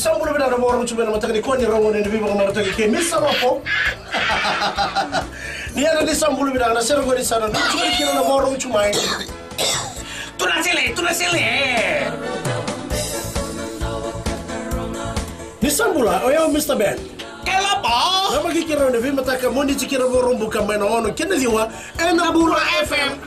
Disambulu bida na boro chumena matagni ko ni rongo ni bibo ngaro tagi ke misa lopo. Ni ana disambulu bida na sero gori sana churi kino na boro chumai. Tu na sele. Disambula oyo Mr. Ben. Kelapa. Nama kikira ni bibo mataka mundi chikira boro mbuka mena ono kena liwa ena bulu FM.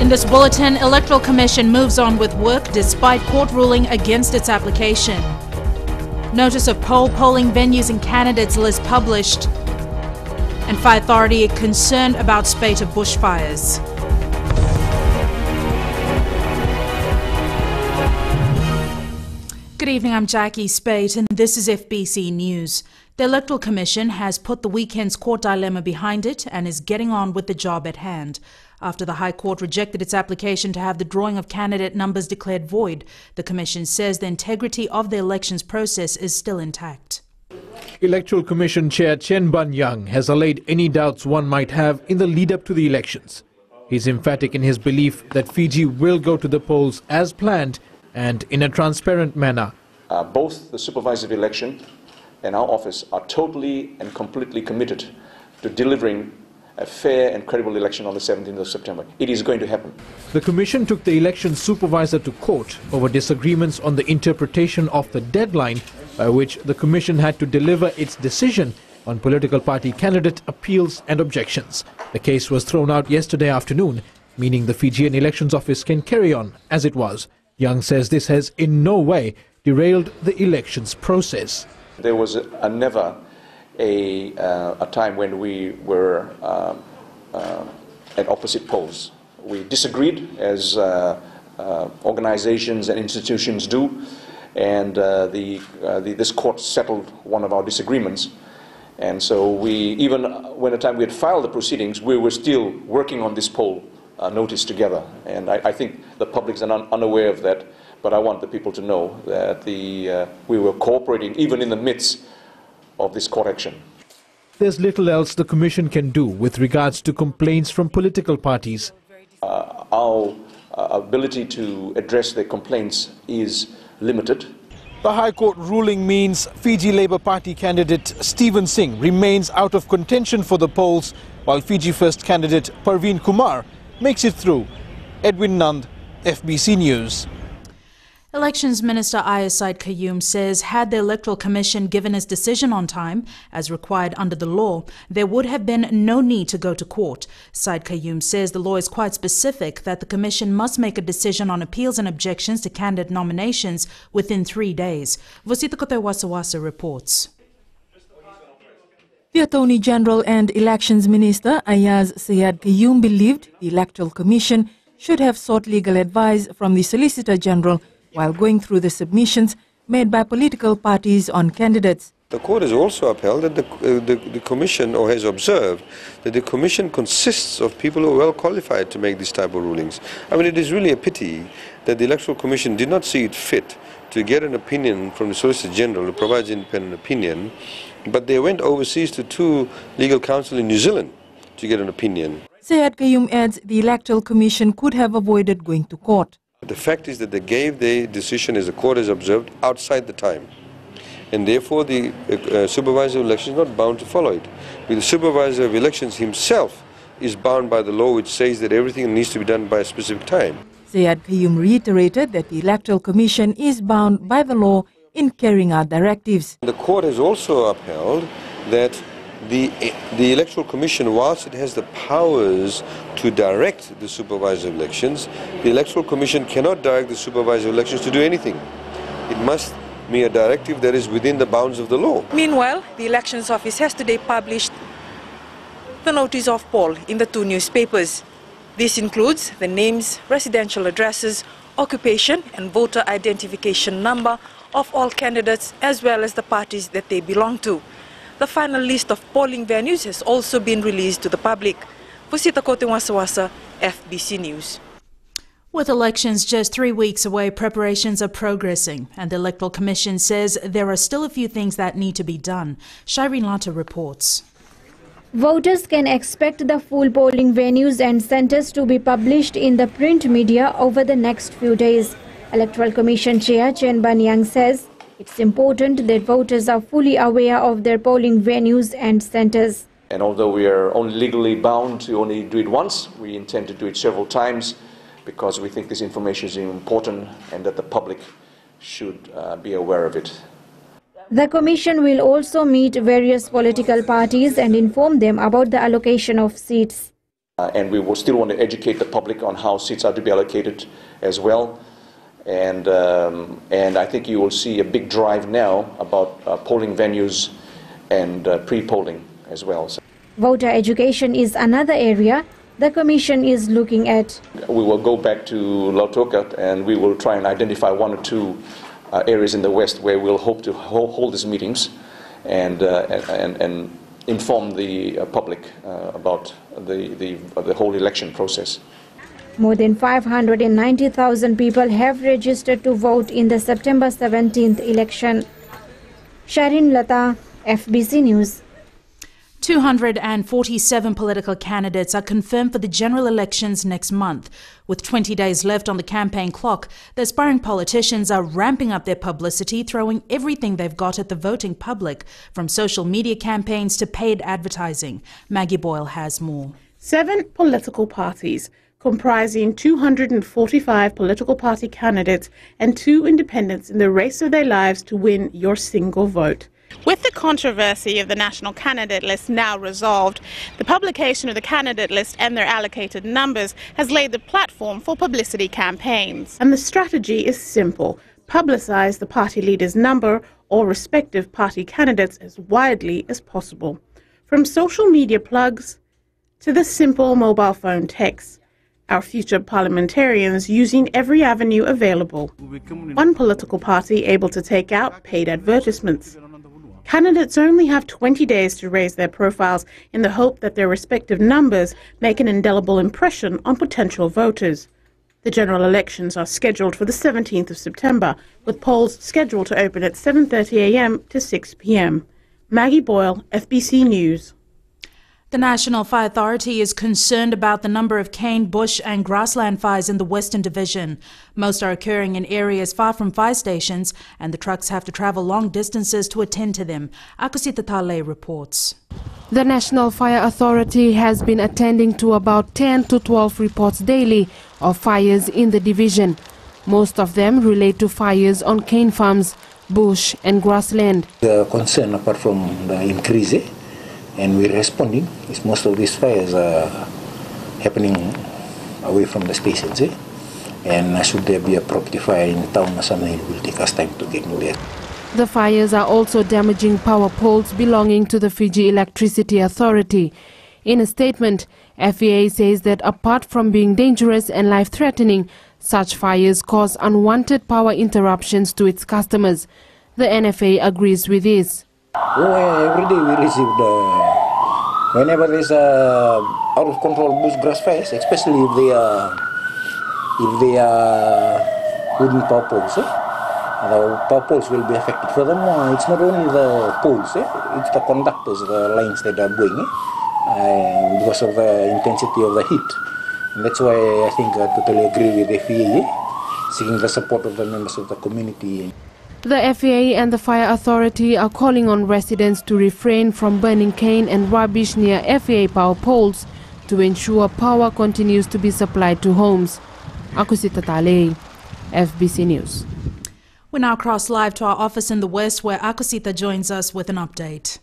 In this bulletin, Electoral Commission moves on with work despite court ruling against its application. Notice of polling venues and candidates list published. And Fire Authority concerned about spate of bushfires. Good evening, I'm Jackie Spate and this is FBC News. The Electoral Commission has put the weekend's court dilemma behind it and is getting on with the job at hand. After the High Court rejected its application to have the drawing of candidate numbers declared void, the Commission says the integrity of the elections process is still intact. Electoral Commission Chair Chen Ban-yang has allayed any doubts one might have in the lead-up to the elections. He's emphatic in his belief that Fiji will go to the polls as planned and in a transparent manner. Both the supervisory election and our office are totally and completely committed to delivering a fair and credible election on the 17th of September. It is going to happen. The Commission took the election supervisor to court over disagreements on the interpretation of the deadline by which the Commission had to deliver its decision on political party candidate appeals and objections. The case was thrown out yesterday afternoon, meaning the Fijian Elections Office can carry on as it was. Young says this has in no way derailed the elections process. There was never a time when we were at opposite poles. We disagreed, as organizations and institutions do, and this court settled one of our disagreements. And so even when the time we had filed the proceedings, we were still working on this poll notice together. And I think the public is unaware of that, but I want the people to know that we were cooperating even in the midst of this court action. There's little else the Commission can do with regards to complaints from political parties. Our ability to address their complaints is limited. The High Court ruling means Fiji Labour Party candidate Stephen Singh remains out of contention for the polls, while Fiji First candidate Parveen Kumar makes it through. Edwin Nand, FBC News. Elections Minister Aya Said Qayyum says had the Electoral Commission given its decision on time, as required under the law, there would have been no need to go to court. Said Qayyum says the law is quite specific that the Commission must make a decision on appeals and objections to candidate nominations within 3 days. Vosita Kotewasawasa reports. The Attorney General and Elections Minister Ayaz Sayed Qayyum believed the Electoral Commission should have sought legal advice from the Solicitor General while going through the submissions made by political parties on candidates. The court has also upheld that the Commission, or has observed, that the Commission consists of people who are well qualified to make these type of rulings. I mean, it is really a pity that the Electoral Commission did not see it fit to get an opinion from the Solicitor General who provides independent opinion, but they went overseas to 2 legal counsel in New Zealand to get an opinion. Sayed Qayyum adds the Electoral Commission could have avoided going to court. The fact is that they gave their decision, as the court has observed, outside the time. And therefore the supervisor of elections is not bound to follow it. But the supervisor of elections himself is bound by the law, which says that everything needs to be done by a specific time. Sayed Qayyum reiterated that the Electoral Commission is bound by the law in carrying out directives. The court has also upheld that the Electoral Commission, whilst it has the powers to direct the supervisor of elections, the Electoral Commission cannot direct the supervisor of elections to do anything. It must be a directive that is within the bounds of the law. Meanwhile, the Elections Office has today published the notice of poll in the 2 newspapers. This includes the names, residential addresses, occupation and voter identification number of all candidates, as well as the parties that they belong to. The final list of polling venues has also been released to the public. Fusita Kote Wasawasa, FBC News. With elections just 3 weeks away, preparations are progressing, and the Electoral Commission says there are still a few things that need to be done. Shireen Lata reports. Voters can expect the full polling venues and centres to be published in the print media over the next few days. Electoral Commission Chair Chen Banyang says it's important that voters are fully aware of their polling venues and centres. And although we are only legally bound to only do it once, we intend to do it several times because we think this information is important and that the public should be aware of it. The Commission will also meet various political parties and inform them about the allocation of seats. And we will still want to educate the public on how seats are to be allocated as well. And I think you will see a big drive now about polling venues and pre-polling as well. So voter education is another area the Commission is looking at. We will go back to Lautoka and we will try and identify 1 or 2 areas in the West where we'll hope to hold these meetings and inform the public about the whole election process. More than 590,000 people have registered to vote in the September 17th election. Shireen Lata, FBC News. 247 political candidates are confirmed for the general elections next month. With 20 days left on the campaign clock, the aspiring politicians are ramping up their publicity, throwing everything they've got at the voting public, from social media campaigns to paid advertising. Maggie Boyle has more. 7 political parties, comprising 245 political party candidates and 2 independents in the race of their lives to win your single vote. With the controversy of the national candidate list now resolved, the publication of the candidate list and their allocated numbers has laid the platform for publicity campaigns. And the strategy is simple: publicize the party leader's number or respective party candidates as widely as possible. From social media plugs to the simple mobile phone texts, our future parliamentarians using every avenue available. One political party able to take out paid advertisements. Candidates only have 20 days to raise their profiles in the hope that their respective numbers make an indelible impression on potential voters. The general elections are scheduled for the 17th of September, with polls scheduled to open at 7:30 a.m. to 6 p.m. Maggie Boyle, FBC News. The National Fire Authority is concerned about the number of cane, bush and grassland fires in the Western Division. Most are occurring in areas far from fire stations, and the trucks have to travel long distances to attend to them. Akusita Tale reports. The National Fire Authority has been attending to about 10 to 12 reports daily of fires in the division. Most of them relate to fires on cane farms, bush and grassland. The concern, apart from the increase, and we're responding, is most of these fires are happening away from the stations. And should there be a property fire in town or something, it will take us time to get in there. The fires are also damaging power poles belonging to the Fiji Electricity Authority. In a statement, FEA says that apart from being dangerous and life-threatening, such fires cause unwanted power interruptions to its customers. The NFA agrees with this. Every day we receive whenever there's out of control bush grass fires, especially if they are wooden power poles. The power poles will be affected. Furthermore, it's not only the poles, it's the conductors, the lines that are going because of the intensity of the heat. And that's why I think I totally agree with FEA, seeking the support of the members of the community. The FEA and the Fire Authority are calling on residents to refrain from burning cane and rubbish near FEA power poles to ensure power continues to be supplied to homes. Akusita Tale, FBC News. We now cross live to our office in the West, where Akusita joins us with an update.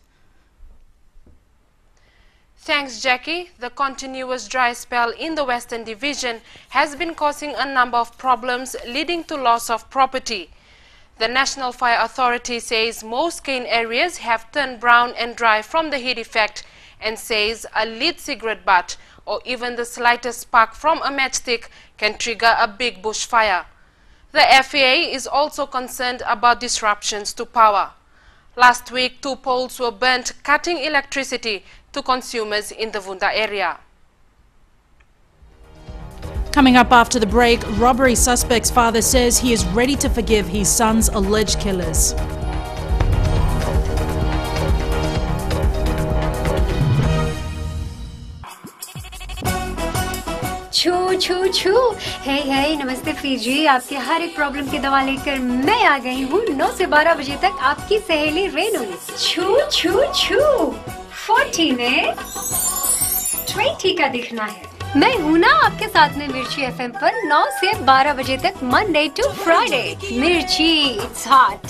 Thanks, Jackie. The continuous dry spell in the Western Division has been causing a number of problems, leading to loss of property. The National Fire Authority says most cane areas have turned brown and dry from the heat effect, and says a lit cigarette butt or even the slightest spark from a matchstick can trigger a big bushfire. The FAA is also concerned about disruptions to power. Last week, 2 poles were burnt, cutting electricity to consumers in the Vunda area. Coming up after the break, robbery suspect's father says he is ready to forgive his son's alleged killers. छू छू छू हे हे नमस्ते Fiji, आपके हर एक problem की दवा लेकर मैं आ गई हूँ 9 से 12 बजे तक आपकी सहेली रेनू। छू छू छू 40 में 20 का दिखना है। मैं हूँ ना आपके साथ में मिर्ची एफएम पर 9 से 12 बजे तक मंडे टू फ्राइडे। मिर्ची it's hot.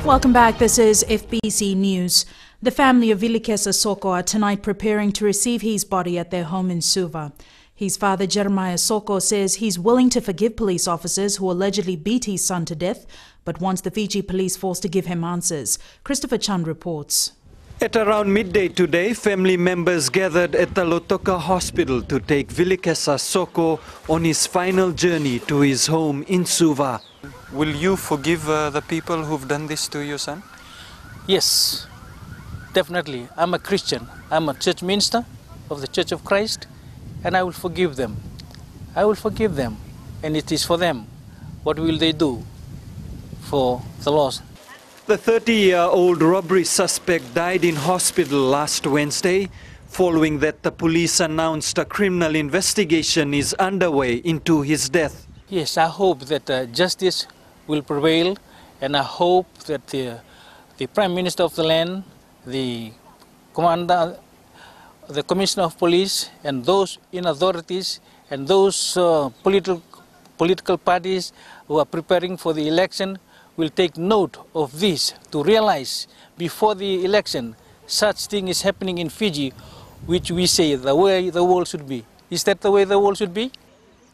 Welcome back. This is FBC News. The family of Vilikesa Soko are tonight preparing to receive his body at their home in Suva. His father, Jeremiah Soko, says he's willing to forgive police officers who allegedly beat his son to death, but wants the Fiji Police Force to give him answers. Christopher Chand reports. At around midday today, family members gathered at the Lotoka Hospital to take Vilikesa Soko on his final journey to his home in Suva. Will you forgive the people who've done this to your son? Yes, definitely. I'm a Christian. I'm a church minister of the Church of Christ, and I will forgive them. I will forgive them, and it is for them. What will they do for the lost? The 30-year-old robbery suspect died in hospital last Wednesday, following that the police announced a criminal investigation is underway into his death. Yes, I hope that justice will prevail, and I hope that the Prime Minister of the land, the Commander, the Commissioner of Police, and those in authorities, and those political parties who are preparing for the election will take note of this to realize before the election such thing is happening in Fiji, which we say the way the world should be. Is that the way the world should be?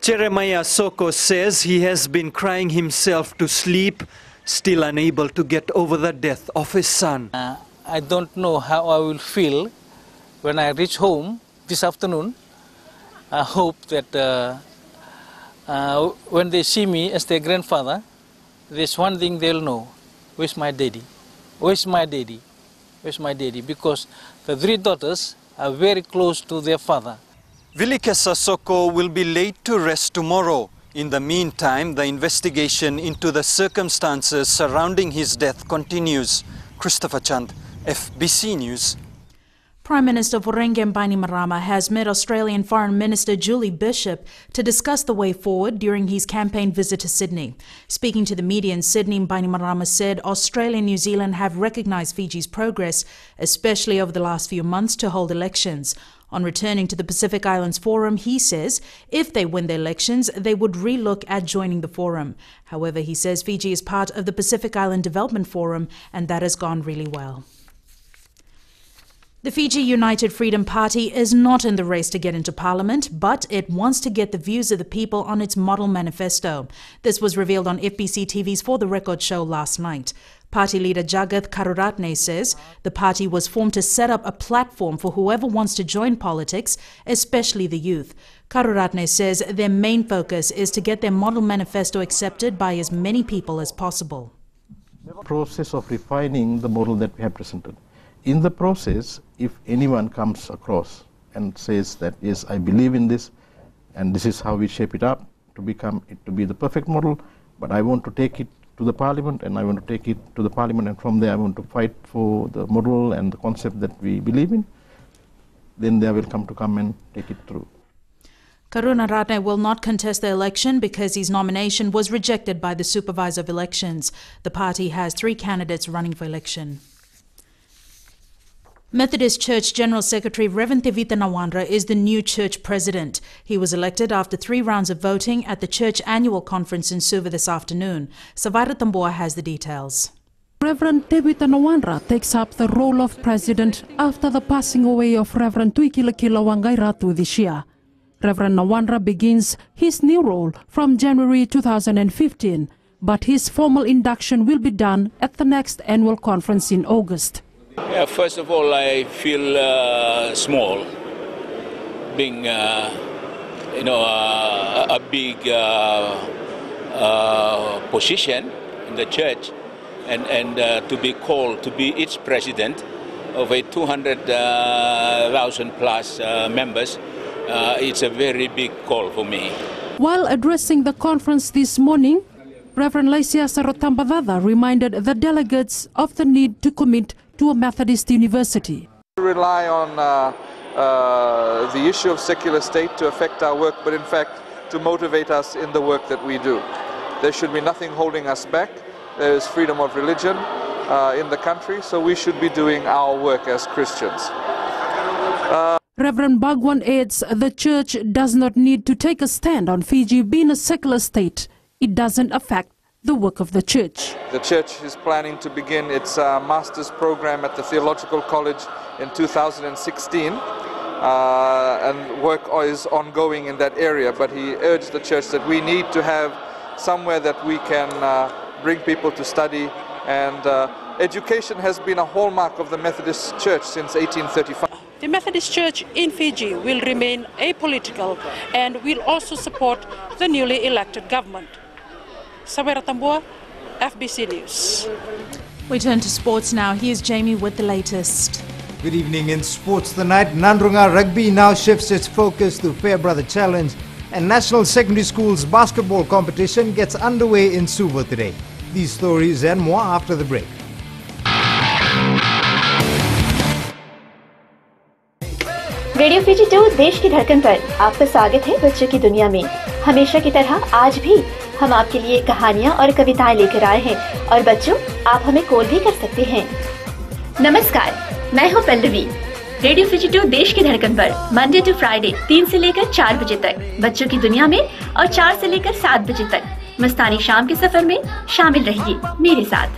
Jeremiah Soko says he has been crying himself to sleep, still unable to get over the death of his son. I don't know how I will feel when I reach home this afternoon. I hope that when they see me as their grandfather, there's one thing they'll know. Where's my daddy? Where's my daddy? Where's my daddy? Because the 3 daughters are very close to their father. Vilikesa Soko will be laid to rest tomorrow. In the meantime, the investigation into the circumstances surrounding his death continues. Christopher Chand, FBC News. Prime Minister Vorenge Bainimarama has met Australian Foreign Minister Julie Bishop to discuss the way forward during his campaign visit to Sydney. Speaking to the media in Sydney, Bainimarama said Australia and New Zealand have recognised Fiji's progress, especially over the last few months, to hold elections. On returning to the Pacific Islands Forum, he says if they win the elections, they would re-look at joining the forum. However, he says Fiji is part of the Pacific Island Development Forum, and that has gone really well. The Fiji United Freedom Party is not in the race to get into Parliament, but it wants to get the views of the people on its model manifesto. This was revealed on FBCTV's For the Record show last night. Party leader Jagath Karuratne says the party was formed to set up a platform for whoever wants to join politics, especially the youth. Karuratne says their main focus is to get their model manifesto accepted by as many people as possible. Process of refining the model that we have presented. In the process, if anyone comes across and says that, yes, I believe in this, and this is how we shape it up to be the perfect model, but I want to take it to the Parliament, and I want to take it to the Parliament, and from there I want to fight for the model and the concept that we believe in, then they are welcome to come and take it through. Karunaratne will not contest the election because his nomination was rejected by the Supervisor of Elections. The party has 3 candidates running for election. Methodist Church General Secretary Reverend Tevita Nawandra is the new church president. He was elected after 3 rounds of voting at the church annual conference in Suva this afternoon. Savaira Tamboa has the details. Reverend Tevita Nawandra takes up the role of president after the passing away of Reverend Tuikilakila Wangairatu this year. Reverend Nawandra begins his new role from January 2015, but his formal induction will be done at the next annual conference in August. Yeah, first of all, I feel small, being a big position, in the church, and to be called to be its president of a 200,000 plus members, it's a very big call for me. While addressing the conference this morning, Reverend Laisia Sarotambadada reminded the delegates of the need to commit to a Methodist university. We rely on the issue of secular state to affect our work, but in fact to motivate us in the work that we do. There should be nothing holding us back. There is freedom of religion in the country, so we should be doing our work as Christians. Reverend Bhagwan adds the church does not need to take a stand on Fiji being a secular state. It doesn't affect the work of the church. The church is planning to begin its master's program at the Theological College in 2016, and work is ongoing in that area, but he urged the church that we need to have somewhere that we can bring people to study, and education has been a hallmark of the Methodist Church since 1835. The Methodist Church in Fiji will remain apolitical and will also support the newly elected government. Sawera Tambua, FBC News. We turn to sports now. Here's Jamie with the latest. Good evening. In sports tonight, Nandrunga Rugby now shifts its focus to Fairbrother Challenge, and National Secondary Schools basketball competition gets underway in Suva today. These stories and more after the break. Radio Fiji 2 देश की धड़कन पर आपका स्वागत है बच्चों की दुनिया में। हमेशा की तरह आज भी हम आपके लिए कहानियाँ और कविताएं लेकर आए हैं, और बच्चों आप हमें कॉल भी कर सकते हैं। नमस्कार, मैं हूँ पल्लवी। रेडियो फीजी 2 देश की धड़कन पर मंडे टू फ्राइडे 3 से लेकर 4 बजे तक बच्चों की दुनिया में, और 4 से लेकर 7 बजे तक मस्तानी शाम के सफर में शामिल रहिए मेरे साथ।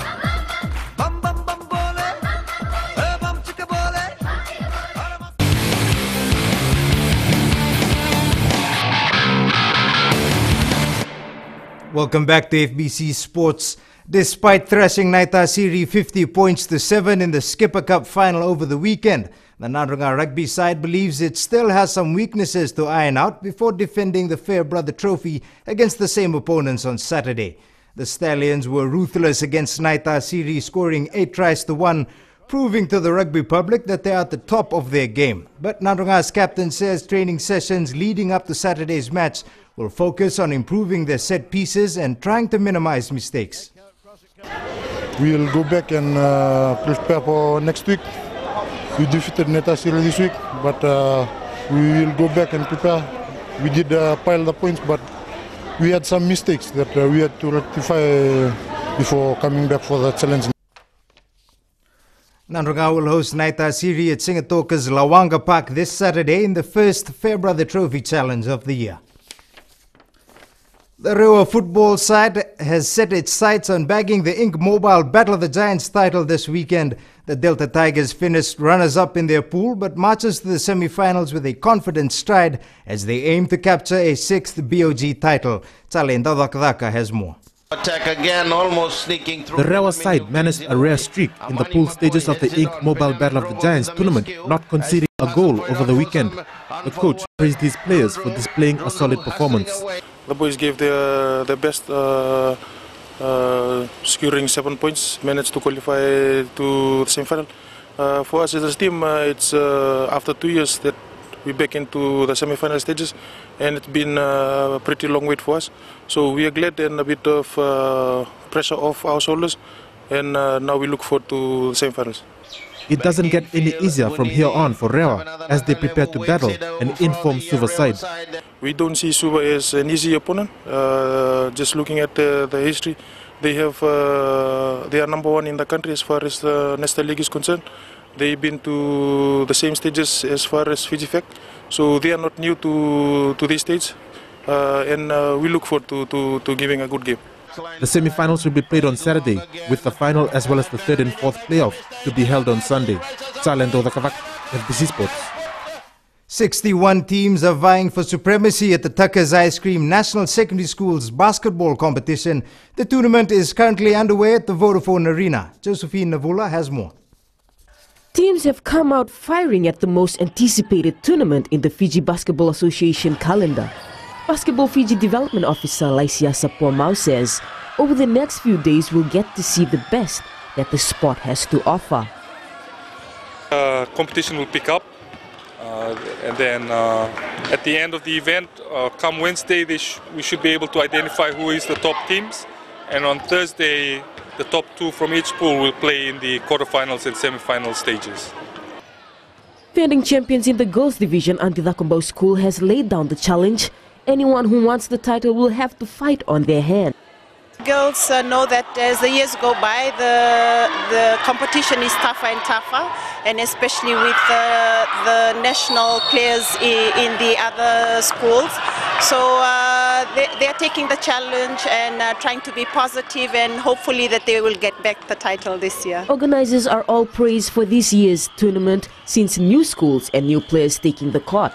Welcome back to FBC Sports. Despite thrashing Naita Siri 50 points to 7 in the Skipper Cup final over the weekend, the Nandrunga rugby side believes it still has some weaknesses to iron out before defending the Fairbrother Trophy against the same opponents on Saturday. The Stallions were ruthless against Naita Siri, scoring 8 tries to 1, proving to the rugby public that they are at the top of their game. But Nandrunga's captain says training sessions leading up to Saturday's match will focus on improving their set pieces and trying to minimize mistakes. We will go back and prepare for next week. We defeated Naita Siri this week, but we will go back and prepare. We did pile the points, but we had some mistakes that we had to rectify before coming back for the challenge. Nandrunga will host Naita Siri at Singatoka's Lawanga Park this Saturday in the first Fairbrother Trophy Challenge of the year. The Rewa football side has set its sights on bagging the Inc. Mobile Battle of the Giants title this weekend. The Delta Tigers finished runners-up in their pool, but marches to the semi-finals with a confident stride as they aim to capture a 6th BOG title. Talenda Dakdaka has more. Attack again, almost sneaking through. The Rewa side managed a rare streak in the pool stages of the Inc. Mobile Battle of the Giants tournament, not conceding a goal over the weekend. The coach praised his players for displaying a solid performance. The boys gave their best, securing 7 points, managed to qualify to the semi-final. For us as a team, it's after 2 years that we're back into the semi-final stages, and it's been a pretty long wait for us. So we are glad and a bit of pressure off our shoulders, and now we look forward to the semi-finals. It doesn't get any easier from here on for Rewa as they prepare to battle an informed Suva side. We don't see Suva as an easy opponent. Just looking at the history, they are #1 in the country as far as the National League is concerned. They've been to the same stages as far as Fiji Fact, so they are not new to this stage, and we look forward to giving a good game. The semi-finals will be played on Saturday, with the final as well as the 3rd and 4th playoff to be held on Sunday. Talendo Dakavak, FBC Sports. 61 teams are vying for supremacy at the Tucker's Ice Cream National Secondary Schools basketball competition. The tournament is currently underway at the Vodafone Arena. Josephine Navula has more. Teams have come out firing at the most anticipated tournament in the Fiji Basketball Association calendar. Basketball Fiji Development Officer Laisia Sapua Mau says over the next few days we'll get to see the best that the sport has to offer. Competition will pick up, and then at the end of the event, come Wednesday, we should be able to identify who is the top teams, and on Thursday, the top 2 from each pool will play in the quarterfinals and semi-final stages. Defending champions in the girls division, Antithakumbau School has laid down the challenge. Anyone who wants the title will have to fight on their hand. Girls know that as the years go by, the competition is tougher and tougher, and especially with the national players in the other schools. So they're taking the challenge and trying to be positive, and hopefully that they will get back the title this year. Organizers are all praised for this year's tournament since new schools and new players taking the court.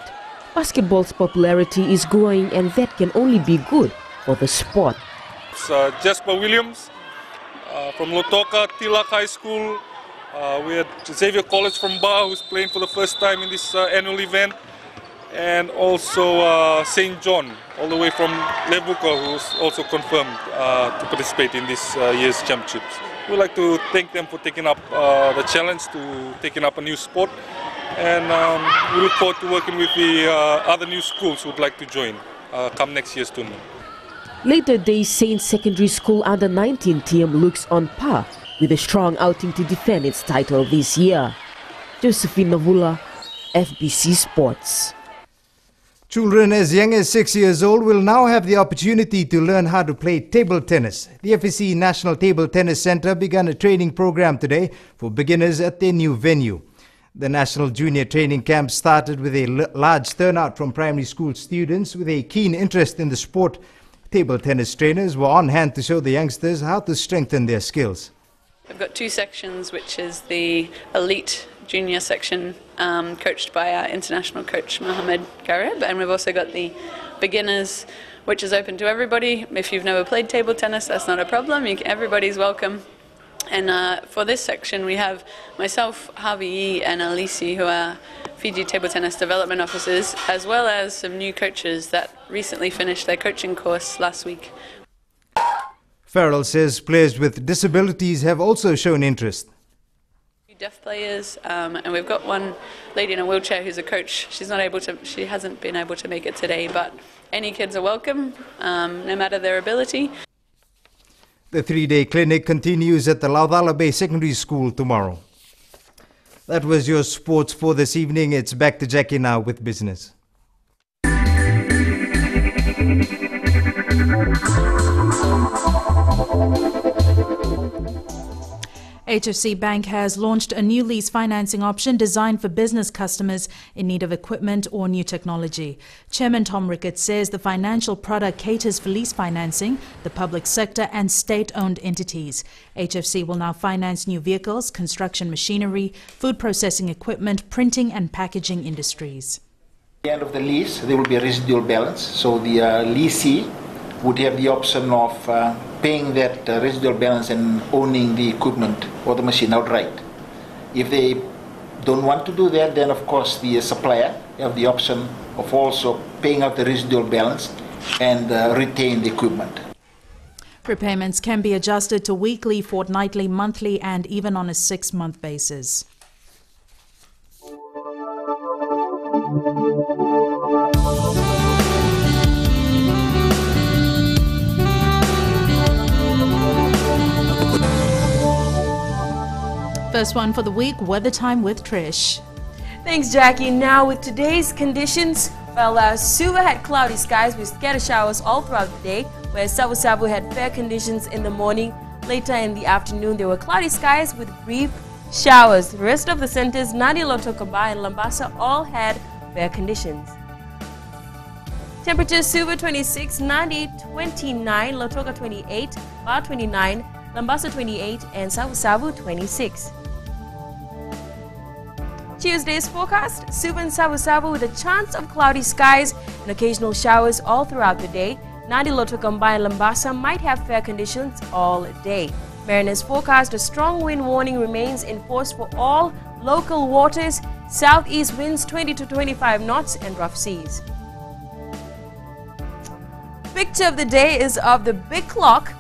Basketball's popularity is growing, and that can only be good for the sport. Jasper Williams from Lotoka, Tilak High School. We had Xavier College from Ba, who's playing for the first time in this annual event. And also St. John, all the way from Levuka, who's also confirmed to participate in this year's championships. We'd like to thank them for taking up the challenge to taking up a new sport. And we look forward to working with the other new schools who would like to join come next year's tournament. Later days, Saint Secondary School under-19 team looks on par with a strong outing to defend its title this year. Josephine Navula, FBC Sports. Children as young as 6 years old will now have the opportunity to learn how to play table tennis. The FBC National Table Tennis Centre began a training program today for beginners at their new venue. The National Junior Training Camp started with a large turnout from primary school students with a keen interest in the sport. Table tennis trainers were on hand to show the youngsters how to strengthen their skills. We've got 2 sections, which is the elite junior section coached by our international coach Mohamed Garib, and we've also got the beginners, which is open to everybody. If you've never played table tennis, that's not a problem. Everybody's welcome. And for this section, we have myself, Harvey and Alisi, who are Fiji Table Tennis Development Officers, as well as some new coaches that recently finished their coaching course last week. Farrell says players with disabilities have also shown interest. Deaf players, and we've got one lady in a wheelchair who's a coach. She hasn't been able to make it today, but any kids are welcome, no matter their ability. The 3-day clinic continues at the Laudala Bay Secondary School tomorrow. That was your sports for this evening. It's back to Jackie now with business. HFC Bank has launched a new lease financing option designed for business customers in need of equipment or new technology. Chairman Tom Ricketts says the financial product caters for lease financing, the public sector and state-owned entities. HFC will now finance new vehicles, construction machinery, food processing equipment, printing and packaging industries. At the end of the lease, there will be a residual balance, so the leasee would have the option of paying that residual balance and owning the equipment or the machine outright. If they don't want to do that, then of course the supplier have the option of also paying out the residual balance and retain the equipment. Repayments can be adjusted to weekly, fortnightly, monthly and even on a 6-month basis. First one for the week, weather time with Trish. Thanks, Jackie. Now with today's conditions, well, Suva had cloudy skies with scattered showers all throughout the day, whereas Savu Savu had fair conditions in the morning. Later in the afternoon, there were cloudy skies with brief showers. The rest of the centers, Nadi, Lotokamba, and Lambasa all had fair conditions. Temperature, Suva 26, Nadi 29, Lotoka 28, Ba 29, Lambasa 28, and Savu Savu 26. Tuesday's forecast, Suva and Savu Savu with a chance of cloudy skies and occasional showers all throughout the day. Nadi, Lotokamba, and Lambasa might have fair conditions all day. Mariners forecast a strong wind warning remains in force for all local waters, southeast winds 20 to 25 knots and rough seas. Picture of the day is of the big clock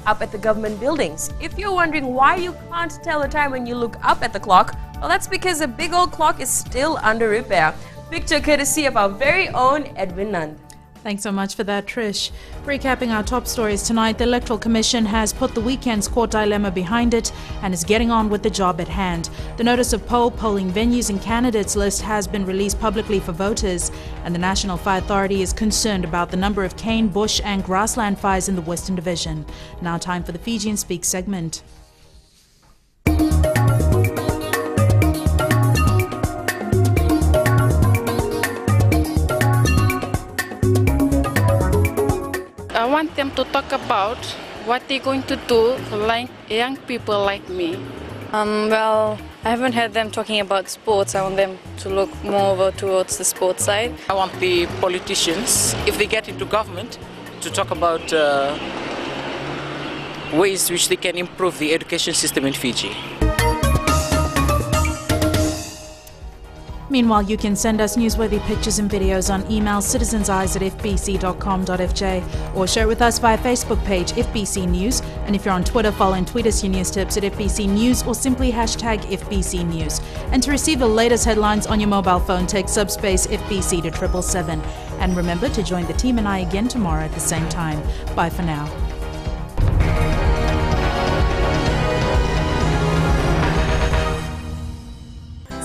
up at the government buildings. If you're wondering why you can't tell the time when you look up at the clock, well, that's because the big old clock is still under repair. Picture courtesy of our very own Edwin Nand. Thanks so much for that, Trish. Recapping our top stories tonight, the Electoral Commission has put the weekend's court dilemma behind it and is getting on with the job at hand. The notice of polling venues and candidates list has been released publicly for voters, and the National Fire Authority is concerned about the number of cane, bush and grassland fires in the Western Division. Now time for the Fijian Speak segment. I want them to talk about what they're going to do for like young people like me. Well, I haven't heard them talking about sports. I want them to look more over towards the sports side. I want the politicians, if they get into government, to talk about ways which they can improve the education system in Fiji. Meanwhile, you can send us newsworthy pictures and videos on email citizenseyes@fbc.com.fj or share it with us via Facebook page FBC News. And if you're on Twitter, follow and tweet us your news tips at FBC News or simply hashtag FBC News. And to receive the latest headlines on your mobile phone, take subspace FBC to 777. And remember to join the team and I again tomorrow at the same time. Bye for now.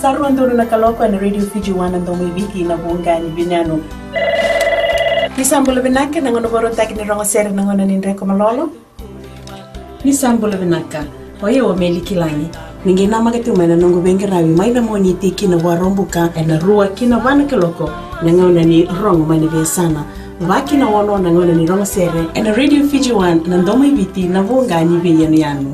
Saruan dulu na kaloko na Radio Fiji 1 ang domi wiki na buongani binano. Nisambula binaka na ngono boro taki ni rongo sere na ngono nindre ko malolo. Nisambula binaka. Oye wa meli kilangi. Ningi na magatu mana nongo bengi rawi mai na moni tiki na warombuka na rua kina wana kaloko na ngono ni rongo mani besana. Waki na wono na ngono ni rongo sere na Radio Fiji 1 na domi wiki na buongani binano.